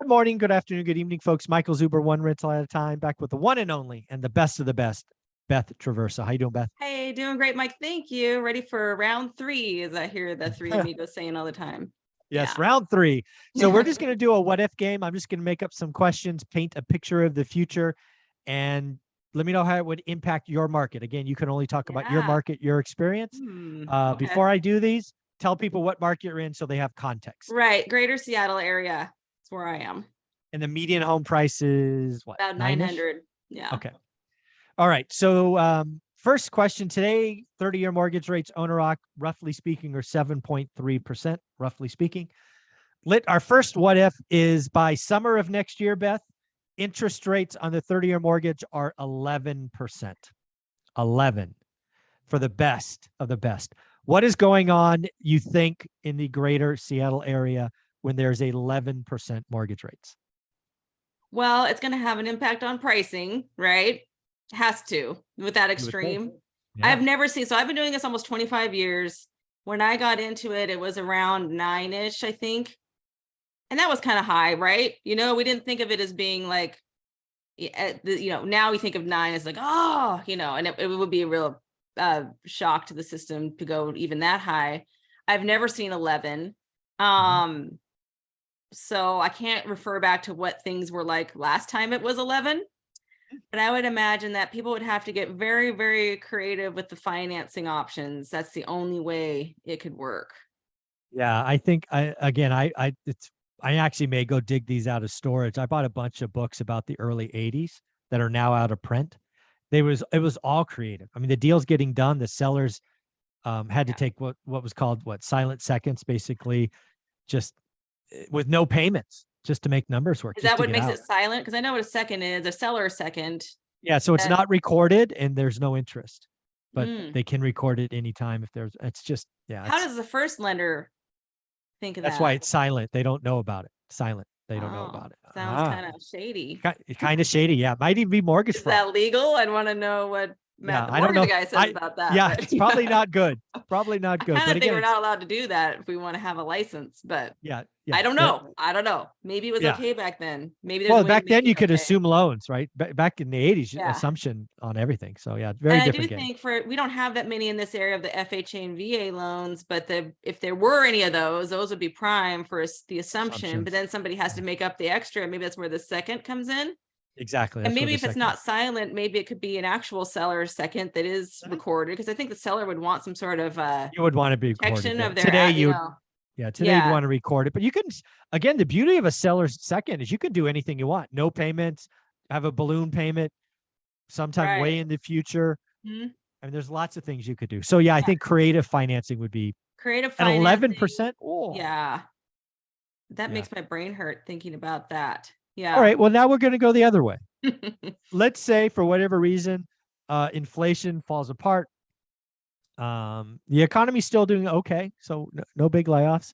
Good morning, good afternoon, good evening, folks. Michael Zuber, one rental at a time, back with the one and only and the best of the best, Beth Traversa. How you doing, Beth? Hey, doing great, Mike. Thank you. Ready for round 3, as I hear the three amigos saying all the time. Yes, round 3. So we're just going to do a what if game. I'm just going to make up some questions, paint a picture of the future, and let me know how it would impact your market. Again, you can only talk about your market, your experience. Okay. Before I do these, tell people what market you're in so they have context. Right. Greater Seattle area. That's where I am. And the median home price is what? About 900. Yeah. Okay. All right. So first question today, 30-year mortgage rates, owner roughly speaking, are 7.3%, roughly speaking. Our first what if is by summer of next year, Beth, interest rates on the 30-year mortgage are 11%. 11 for the best of the best. What is going on, you think, in the greater Seattle area when there's 11% mortgage rates? Well, it's going to have an impact on pricing, right? Has to, with that extreme. Yeah. I've never seen, so I've been doing this almost 25 years. When I got into it, it was around 9-ish, I think. And that was kind of high, right? You know, we didn't think of it as being like, now we think of 9 as like, oh, and it would be a real shock to the system to go even that high. I've never seen 11. So I can't refer back to what things were like last time it was 11. But I would imagine that people would have to get very, very creative with the financing options. That's the only way it could work. Yeah, I think I actually may go dig these out of storage. I bought a bunch of books about the early 80s that are now out of print. It was all creative. I mean, the deal's getting done. The sellers had to take what was called silent seconds, basically, just with no payments, just to make numbers work. Is that what makes it silent? Because I know what a second is, a seller second. Yeah, so it's not recorded and there's no interest, but they can record it anytime if there's. It's just How does the first lender think of that? That's why it's silent. They don't know about it. Silent. They don't know about it. Sounds kind of shady. Kind of shady. Yeah, might even be mortgage fraud. Is that legal? I'd want to know what Matt, the mortgage guy, says about that. Yeah, it's probably not good. Probably not good. I kind of think we're not allowed to do that if we want to have a license, but yeah. I don't know. I don't know. Maybe it was okay back then. Maybe back then you could assume loans, right? Back in the 80s, assumption on everything. So yeah, very different. And I do think we don't have that many in this area of the FHA and VA loans, but if there were any of those would be prime for the assumption. But then somebody has to make up the extra. Maybe that's where the second comes in. Exactly. And maybe if it's not silent, maybe it could be an actual seller second that is recorded, because I think the seller would want some sort of you would want to be protection of their today. Today you want to record it, but you can, again, the beauty of a seller's second is you can do anything you want. No payments, have a balloon payment sometime way in the future. I mean, there's lots of things you could do. So I think creative financing would be creative at 11%. Oh, yeah. That makes my brain hurt thinking about that. Yeah. All right. Well, now we're going to go the other way. Let's say for whatever reason, inflation falls apart. The economy's still doing okay. So no big layoffs.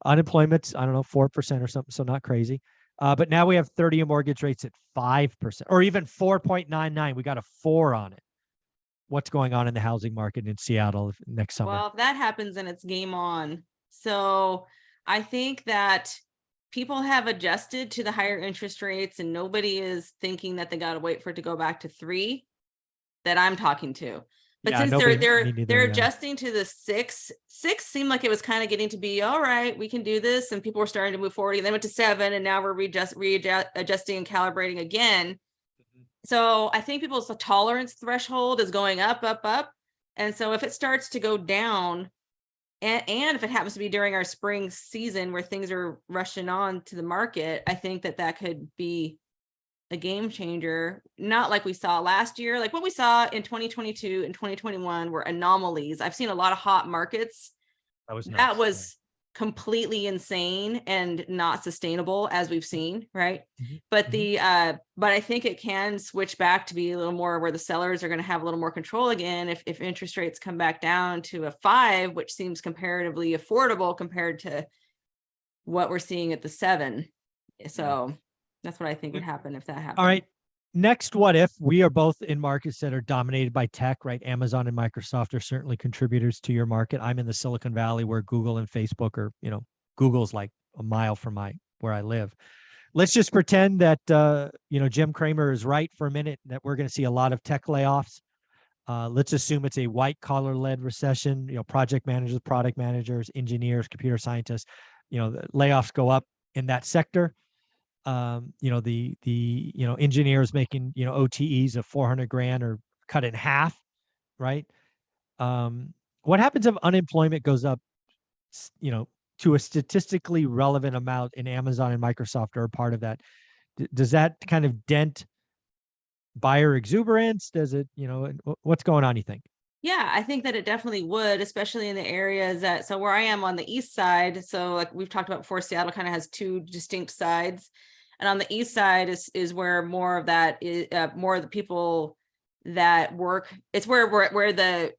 Unemployment's, I don't know, 4% or something. So not crazy. But now we have 30-year mortgage rates at 5% or even 4.99. We got a 4 on it. What's going on in the housing market in Seattle next summer? Well, if that happens, then it's game on. So I think that people have adjusted to the higher interest rates, and nobody is thinking that they got to wait for it to go back to 3 that I'm talking to. But since they're adjusting to the 6 seemed like it was kind of getting to be, all right, we can do this. And people were starting to move forward, and then went to 7, and now we're readjusting and calibrating again. So I think people's tolerance threshold is going up, up, up. And so if it starts to go down, and if it happens to be during our spring season where things are rushing on to the market, I think that could be a game changer. Not like we saw last year. Like what we saw in 2022 and 2021 were anomalies. I've seen a lot of hot markets. That was completely insane and not sustainable, as we've seen, right? But but I think it can switch back to be a little more where the sellers are going to have a little more control again if interest rates come back down to a 5, which seems comparatively affordable compared to what we're seeing at the 7. So that's what I think would happen if that happens. All right. Next, what if we are both in markets that are dominated by tech, right? Amazon and Microsoft are certainly contributors to your market. I'm in the Silicon Valley where Google and Facebook are, Google's like a mile from where I live. let's just pretend that Jim Cramer is right for a minute, that we're going to see a lot of tech layoffs. Let's assume it's a white collar led recession. Project managers, product managers, engineers, computer scientists. The layoffs go up in that sector. The engineers making OTEs of 400 grand or cut in half, right? What happens if unemployment goes up, to a statistically relevant amount, and Amazon and Microsoft are a part of that? Does that kind of dent buyer exuberance? Does it, what's going on, you think? Yeah, I think that it definitely would, especially in the areas that, so where I am on the east side, so like we've talked about before, Seattle kind of has two distinct sides. And on the east side is where more of that is, more of the people that work. It's where the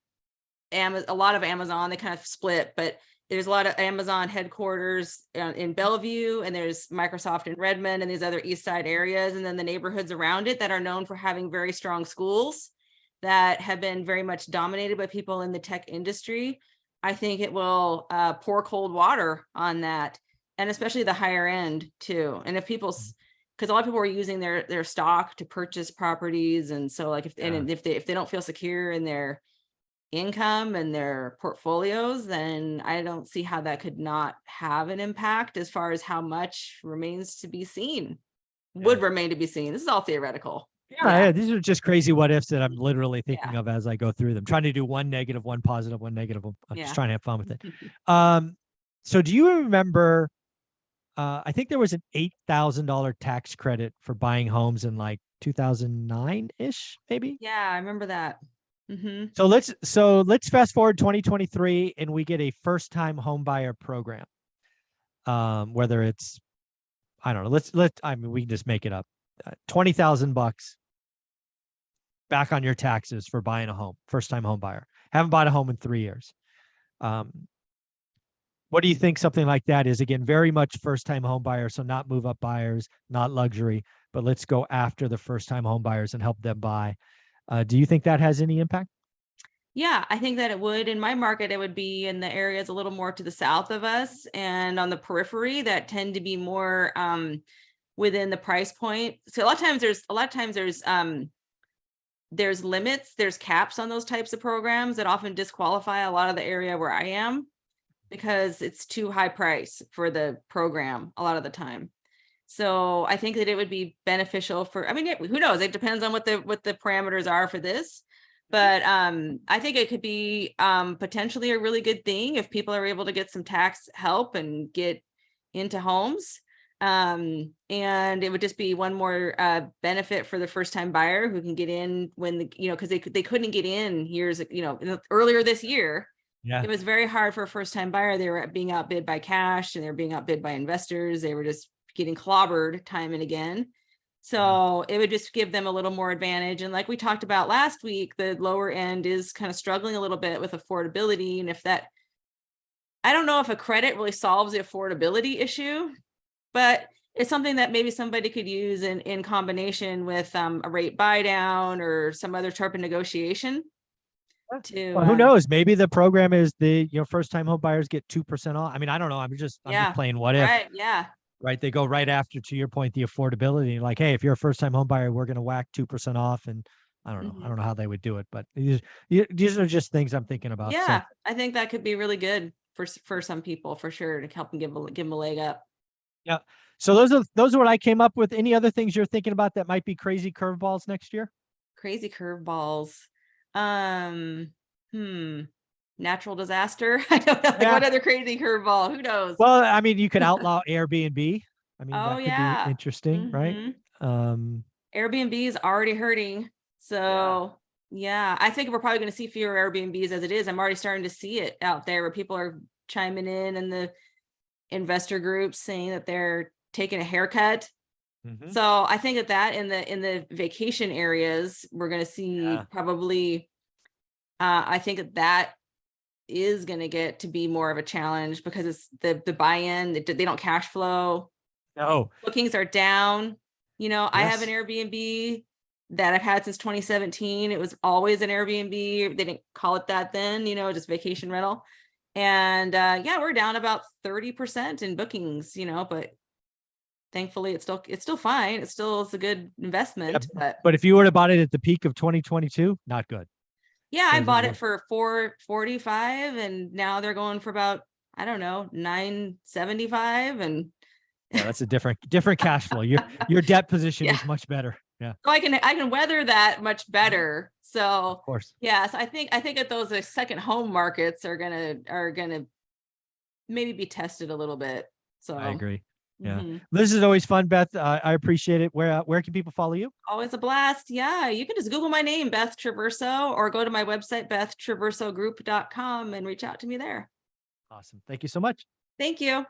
a lot of Amazon, they kind of split, but there's a lot of Amazon headquarters in Bellevue, and there's Microsoft in Redmond and these other east side areas, and then the neighborhoods around it that are known for having very strong schools that have been very much dominated by people in the tech industry. I think it will pour cold water on that, and especially the higher end too. And if because a lot of people are using their stock to purchase properties, and so like if they don't feel secure in their income and their portfolios, then I don't see how that could not have an impact. As far as how much remains to be seen, would remain to be seen. This is all theoretical. Yeah, these are just crazy what ifs that I'm literally thinking of as I go through them, trying to do one negative, one positive, one negative. I'm just trying to have fun with it. So do you remember, I think there was an $8,000 tax credit for buying homes in like 2009-ish, maybe? Yeah, I remember that. So let's fast forward 2023 and we get a first time home buyer program. Whether it's, I don't know, we can just make it up. $20,000 back on your taxes for buying a home, first time home buyer. Haven't bought a home in 3 years. What do you think something like that is? Again, very much first time home buyer. So not move up buyers, not luxury, but let's go after the first time home buyers and help them buy. Do you think that has any impact? Yeah, I think that it would. In my market, it would be in the areas a little more to the south of us and on the periphery that tend to be more within the price point. So a lot of times there's limits, there's caps on those types of programs that often disqualify a lot of the area where I am, because it's too high price for the program a lot of the time. So I think that it would be beneficial for, who knows? It depends on what the parameters are for this. But I think it could be potentially a really good thing if people are able to get some tax help and get into homes. And it would just be one more benefit for the first time buyer who can get in when because they couldn't get in earlier this year. Yeah. It was very hard for a first time buyer. They were being outbid by cash, and they were being outbid by investors. They were just getting clobbered time and again. So it would just give them a little more advantage. And like we talked about last week, the lower end is kind of struggling a little bit with affordability. And I don't know if a credit really solves the affordability issue, but it's something that maybe somebody could use in combination with a rate buy down or some other type of negotiation. Well, who knows? Maybe the program is first time home buyers get 2% off. I don't know. I'm just playing what if. Right. Yeah. Right. They go right after, to your point, the affordability. Like, hey, if you're a first time home buyer, we're going to whack 2% off. And I don't know. I don't know how they would do it, but these are just things I'm thinking about. Yeah. So I think that could be really good for some people, for sure, to help them give them a leg up. Yeah. So those are what I came up with. Any other things you're thinking about that might be crazy curveballs next year? Crazy curveballs. Natural disaster. I don't know. Like, what other crazy curveball? Who knows? Well, you could outlaw Airbnb. That could be interesting, right? Airbnb is already hurting. So yeah, I think we're probably going to see fewer Airbnbs as it is. I'm already starting to see it out there where people are chiming in and the investor groups saying that they're taking a haircut. So I think that in the vacation areas, we're going to see probably, I think that is going to get to be more of a challenge because it's the buy-in, they don't cash flow. No. Bookings are down. I have an Airbnb that I've had since 2017. It was always an Airbnb. They didn't call it that then, just vacation rental. And we're down about 30% in bookings, but thankfully it's still fine. It's a good investment, but But if you would have bought it at the peak of 2022, not good. yeah, I Because bought it for 445 and now they're going for about, I don't know, 975. And yeah, that's a different cash flow. Your debt position yeah, is much better. Yeah, so I can weather that much better. So of course. yes, I think that those second home markets are gonna maybe be tested a little bit. So I agree. Yeah. mhm. This is always fun, Beth. I appreciate it. Where can people follow you? Always a blast. Yeah, you can just Google my name, Beth Traverso, or go to my website, bethtraversogroup.com, and reach out to me there. Awesome. Thank you so much. Thank you.